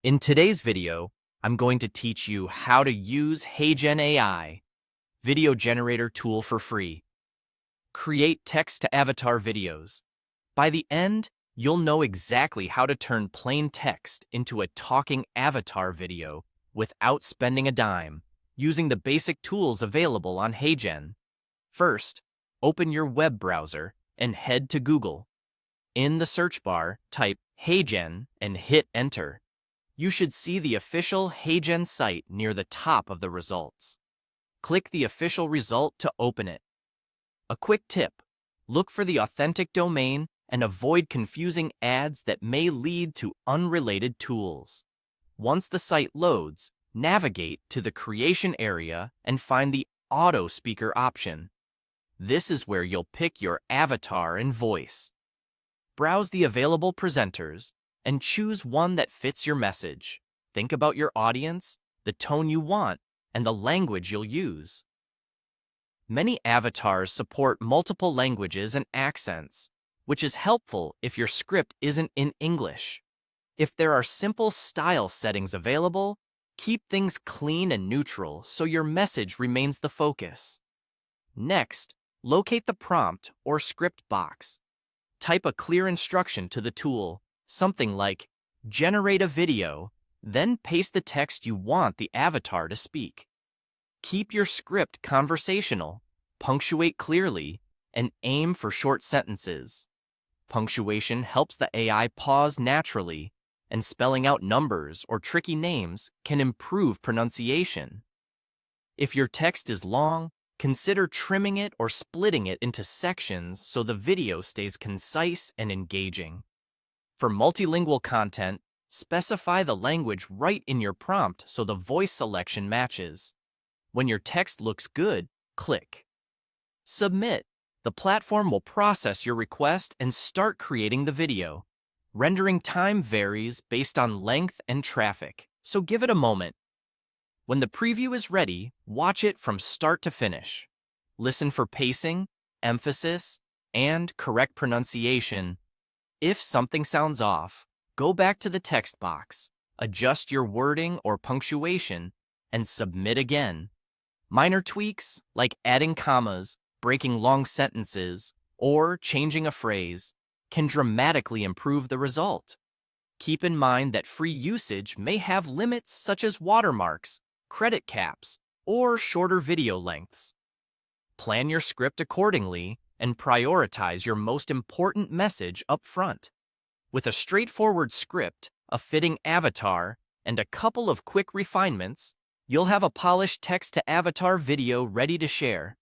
In today's video, I'm going to teach you how to use HeyGen AI, video generator tool for free. Create text-to-avatar videos. By the end, you'll know exactly how to turn plain text into a talking avatar video without spending a dime, using the basic tools available on HeyGen. First, open your web browser and head to Google. In the search bar, type HeyGen and hit enter. You should see the official HeyGen site near the top of the results. Click the official result to open it. A quick tip: look for the authentic domain and avoid confusing ads that may lead to unrelated tools. Once the site loads, navigate to the creation area and find the auto speaker option. This is where you'll pick your avatar and voice. Browse the available presenters and choose one that fits your message. Think about your audience, the tone you want, and the language you'll use. Many avatars support multiple languages and accents, which is helpful if your script isn't in English. If there are simple style settings available, keep things clean and neutral so your message remains the focus. Next, locate the prompt or script box. Type a clear instruction to the tool, something like, "Generate a video," then paste the text you want the avatar to speak. Keep your script conversational, punctuate clearly, and aim for short sentences. Punctuation helps the AI pause naturally, and spelling out numbers or tricky names can improve pronunciation. If your text is long, consider trimming it or splitting it into sections so the video stays concise and engaging. For multilingual content, specify the language right in your prompt so the voice selection matches. When your text looks good, click Submit. The platform will process your request and start creating the video. Rendering time varies based on length and traffic, so give it a moment. When the preview is ready, watch it from start to finish. Listen for pacing, emphasis, and correct pronunciation. If something sounds off, go back to the text box, adjust your wording or punctuation, and submit again. Minor tweaks, like adding commas, breaking long sentences, or changing a phrase, can dramatically improve the result. Keep in mind that free usage may have limits such as watermarks, credit caps, or shorter video lengths. Plan your script accordingly and prioritize your most important message up front. With a straightforward script, a fitting avatar, and a couple of quick refinements, you'll have a polished text-to-avatar video ready to share.